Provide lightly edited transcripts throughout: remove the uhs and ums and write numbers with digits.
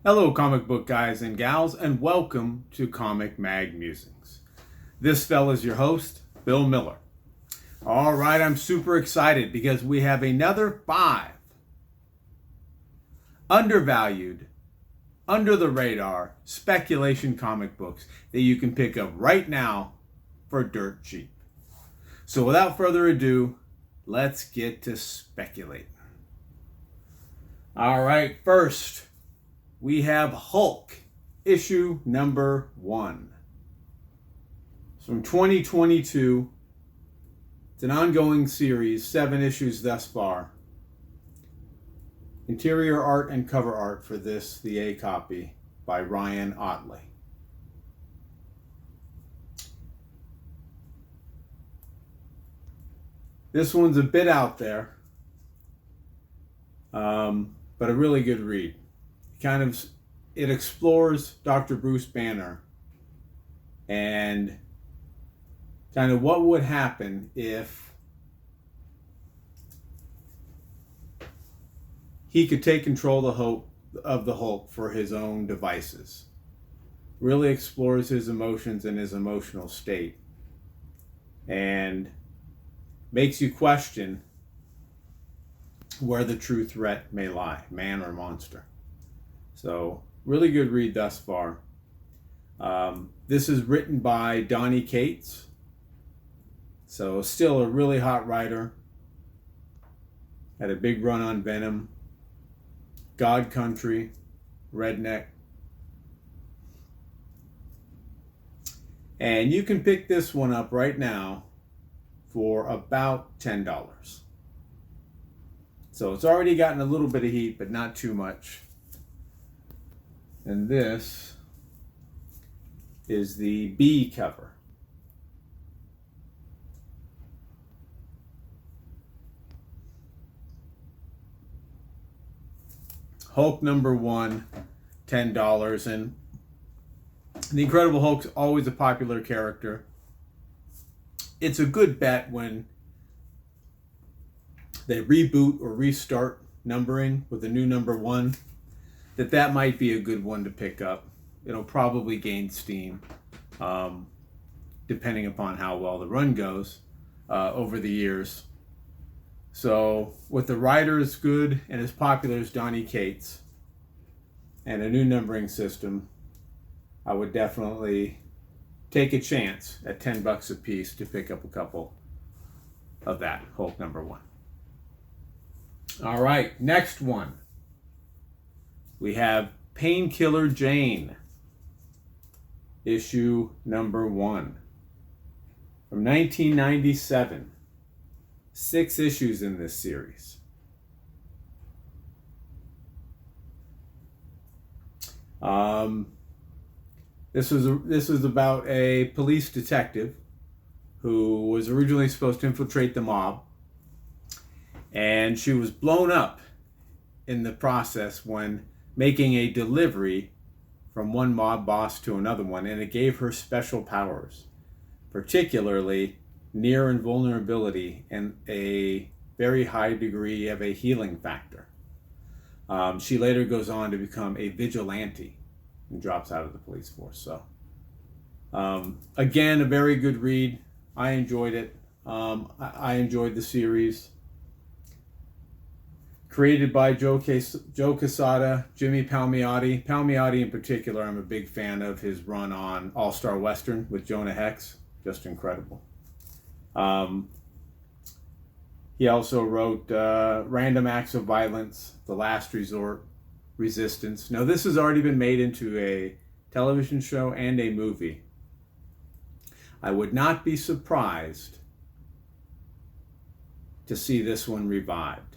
Hello, comic book guys and gals, and welcome to Comic Mag Musings. This fella's your host, Bill Miller. All right, I'm super excited because we have another 5 undervalued, under the radar speculation comic books that you can pick up right now for dirt cheap. So without further ado, let's get to speculating. All right, first, we have Hulk, issue number 1. It's from 2022. It's an ongoing series, 7 issues thus far. Interior art and cover art for this, the A copy, by Ryan Ottley. This one's a bit out there, but a really good read. It explores Dr. Bruce Banner and kind of what would happen if he could take control of the Hulk for his own devices. Really explores his emotions and his emotional state and makes you question where the true threat may lie, man or monster. So, really good read thus far. This is written by Donny Cates. So, still a really hot writer. Had a big run on Venom, God Country, Redneck. And you can pick this one up right now for about $10. So, it's already gotten a little bit of heat, but not too much. And this is the B cover. Hulk number 1, $10. And the Incredible Hulk's always a popular character. It's a good bet when they reboot or restart numbering with a new number 1. That might be a good one to pick up. It'll probably gain steam, depending upon how well the run goes over the years. So with the writer as good and as popular as Donny Cates and a new numbering system, I would definitely take a chance at $10 a piece to pick up a couple of that Hulk number 1. All right, next one. We have Painkiller Jane, issue number 1, from 1997. 6 issues in this series. This was about a police detective who was originally supposed to infiltrate the mob, and she was blown up in the process when making a delivery from one mob boss to another one, and it gave her special powers, particularly near invulnerability and a very high degree of a healing factor. She later goes on to become a vigilante and drops out of the police force. So, again, a very good read. I enjoyed it. I enjoyed the series. Created by Joe Quesada, Jimmy Palmiotti. Palmiotti in particular, I'm a big fan of his run on All-Star Western with Jonah Hex. Just incredible. He also wrote Random Acts of Violence, The Last Resort, Resistance. Now, this has already been made into a television show and a movie. I would not be surprised to see this one revived,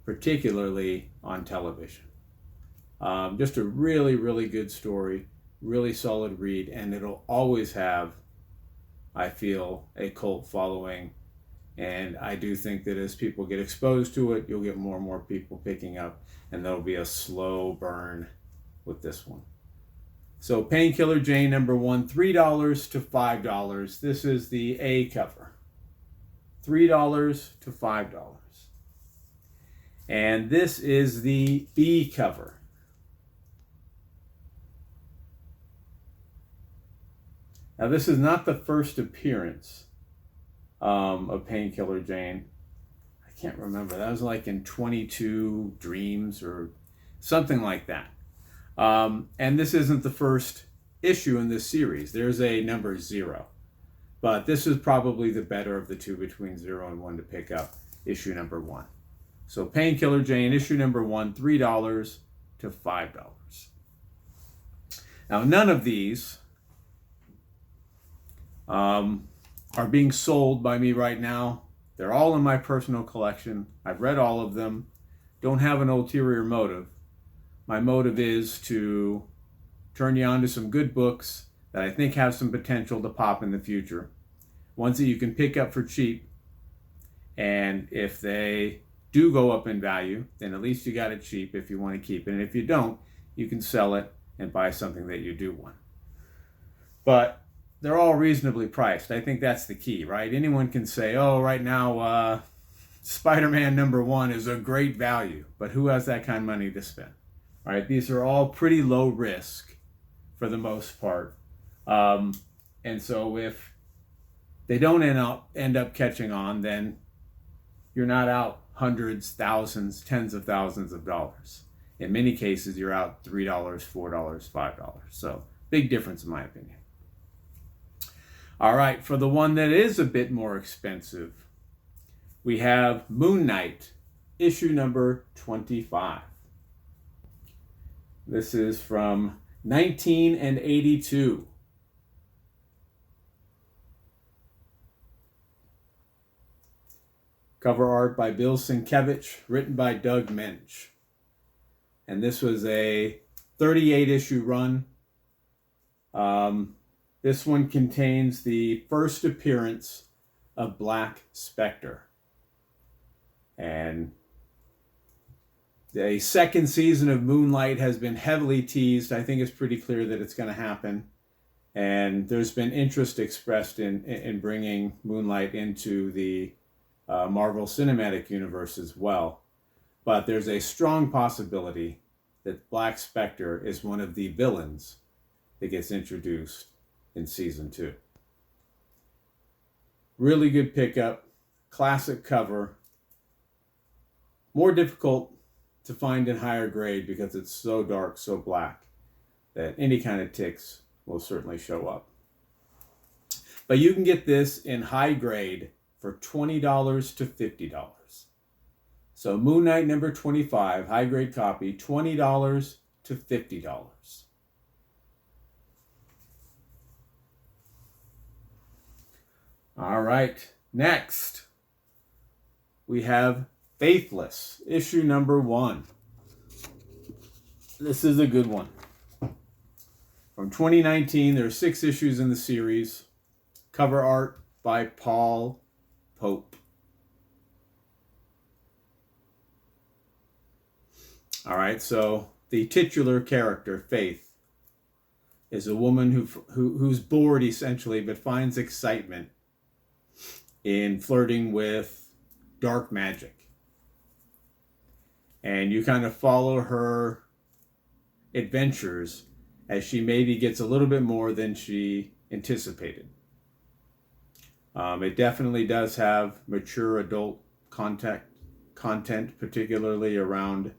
particularly on television. Just a really, really good story, really solid read, and it'll always have, I feel, a cult following. And I do think that as people get exposed to it, you'll get more and more people picking up, and there'll be a slow burn with this one. So Painkiller Jane number 1, $3 to $5. This is the A cover. $3 to $5. And this is the B cover. Now, this is not the first appearance of Painkiller Jane. I can't remember. That was like in 22 Dreams or something like that. And this isn't the first issue in this series. There's a number 0. But this is probably the better of the two between 0 and 1 to pick up, issue number 1. So Painkiller Jane, issue number 1, $3 to $5. Now, none of these are being sold by me right now. They're all in my personal collection. I've read all of them. Don't have an ulterior motive. My motive is to turn you on to some good books that I think have some potential to pop in the future. Ones that you can pick up for cheap. And if they do go up in value, then at least you got it cheap if you want to keep it. And if you don't, you can sell it and buy something that you do want. But they're all reasonably priced. I think that's the key, right? Anyone can say, oh, right now, Spider-Man number 1 is a great value. But who has that kind of money to spend? All right, these are all pretty low risk for the most part. And so if they don't end up catching on, then you're not out hundreds, thousands, tens of thousands of dollars. In many cases, you're out $3, $4, $5. So big difference in my opinion. All right, for the one that is a bit more expensive, we have Moon Knight, issue number 25. This is from 1982. Cover art by Bill Sienkiewicz, written by Doug Mensch. And this was a 38-issue run. This one contains the first appearance of Black Spectre. And the second season of Moonlight has been heavily teased. I think it's pretty clear that it's going to happen. And there's been interest expressed in bringing Moonlight into the Marvel Cinematic Universe as well. But there's a strong possibility that Black Spectre is one of the villains that gets introduced in season 2. Really good pickup, classic cover. More difficult to find in higher grade because it's so dark, so black, that any kind of ticks will certainly show up. But you can get this in high grade for $20 to $50. So Moon Knight number 25, high grade copy, $20 to $50. All right, next we have Faithless, issue number 1. This is a good one. From 2019, there are 6 issues in the series. Cover art by Paul Pope. All right, so the titular character, Faith, is a woman who's bored essentially, but finds excitement in flirting with dark magic. And you kind of follow her adventures as she maybe gets a little bit more than she anticipated. It definitely does have mature adult content, particularly around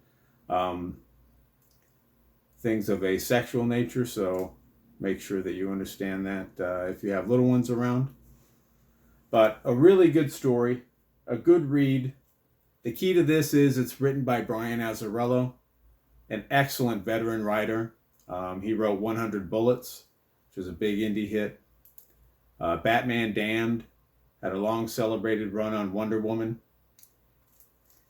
things of a sexual nature, so make sure that you understand that if you have little ones around. But a really good story, a good read. The key to this is it's written by Brian Azzarello, an excellent veteran writer. He wrote 100 Bullets, which was a big indie hit. Batman Damned had a long celebrated run on Wonder Woman.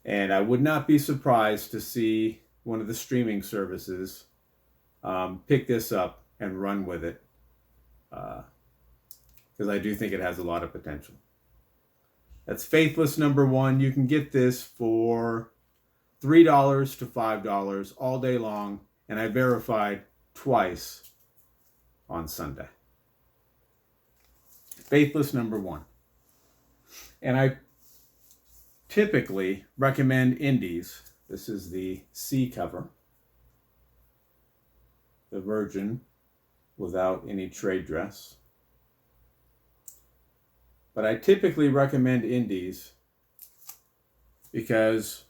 And I would not be surprised to see one of the streaming services pick this up and run with it, because I do think it has a lot of potential. That's Faithless number 1. You can get this for $3 to $5 all day long, and I verified twice on Sunday. Faithless number 1. And I typically recommend indies. This is the C cover, the Virgin without any trade dress. But I typically recommend indies because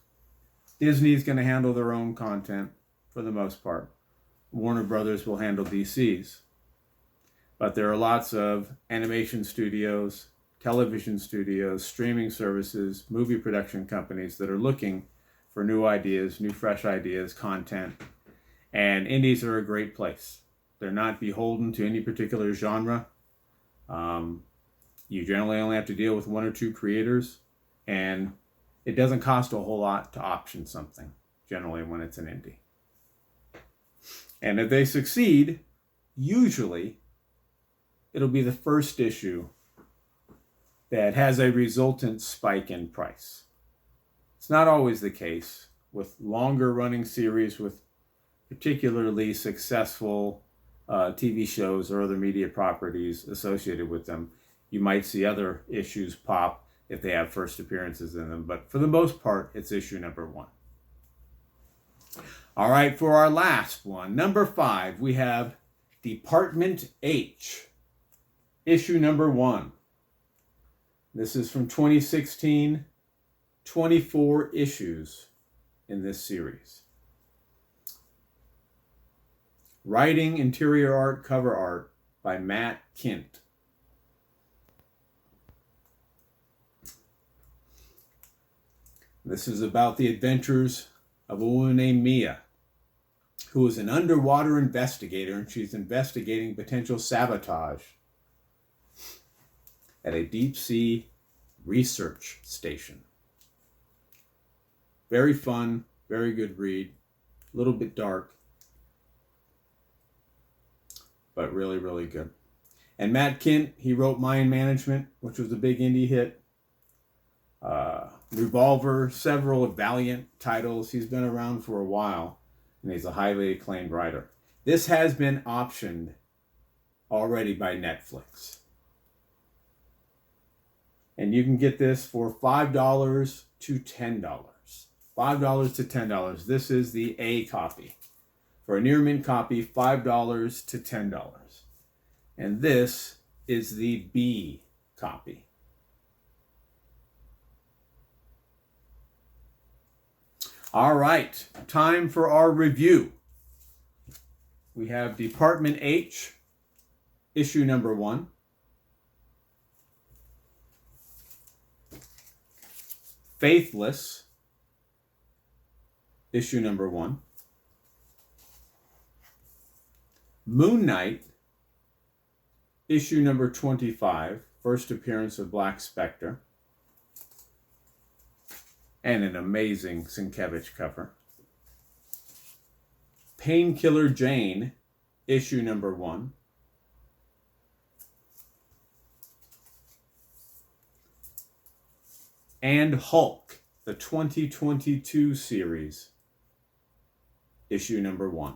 Disney's going to handle their own content for the most part. Warner Brothers will handle DC's. But there are lots of animation studios, television studios, streaming services, movie production companies that are looking for new ideas, new fresh ideas, content. And indies are a great place. They're not beholden to any particular genre. You generally only have to deal with one or two creators, and it doesn't cost a whole lot to option something, generally when it's an indie. And if they succeed, usually it'll be the first issue that has a resultant spike in price. It's not always the case with longer running series with particularly successful TV shows or other media properties associated with them. You might see other issues pop if they have first appearances in them, but for the most part, it's issue number 1. All right, for our last one, number 5, we have Department H, issue number 1. This is from 2016, 24 issues in this series. Writing, interior art, cover art by Matt Kindt. This is about the adventures of a woman named Mia, who is an underwater investigator, and she's investigating potential sabotage at a deep sea research station. Very fun, very good read, a little bit dark, but really, really good. And Matt Kindt, he wrote Mind Management, which was a big indie hit. Revolver, several Valiant titles. He's been around for a while, and he's a highly acclaimed writer. This has been optioned already by Netflix. And you can get this for $5 to $10. $5 to $10. This is the A copy. For a near mint copy, $5 to $10. And this is the B copy. All right, time for our review. We have Department H, issue number 1. Faithless, issue number 1. Moon Knight, issue number 25, first appearance of Black Spectre. And an amazing Sienkiewicz cover. Painkiller Jane, issue number 1. And Hulk, the 2022 series, issue number 1.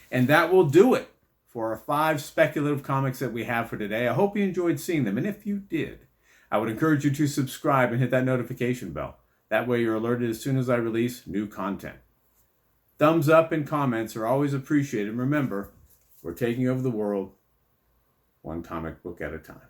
And that will do it for our 5 speculative comics that we have for today. I hope you enjoyed seeing them. And if you did, I would encourage you to subscribe and hit that notification bell. That way you're alerted as soon as I release new content. Thumbs up and comments are always appreciated. Remember, we're taking over the world one comic book at a time.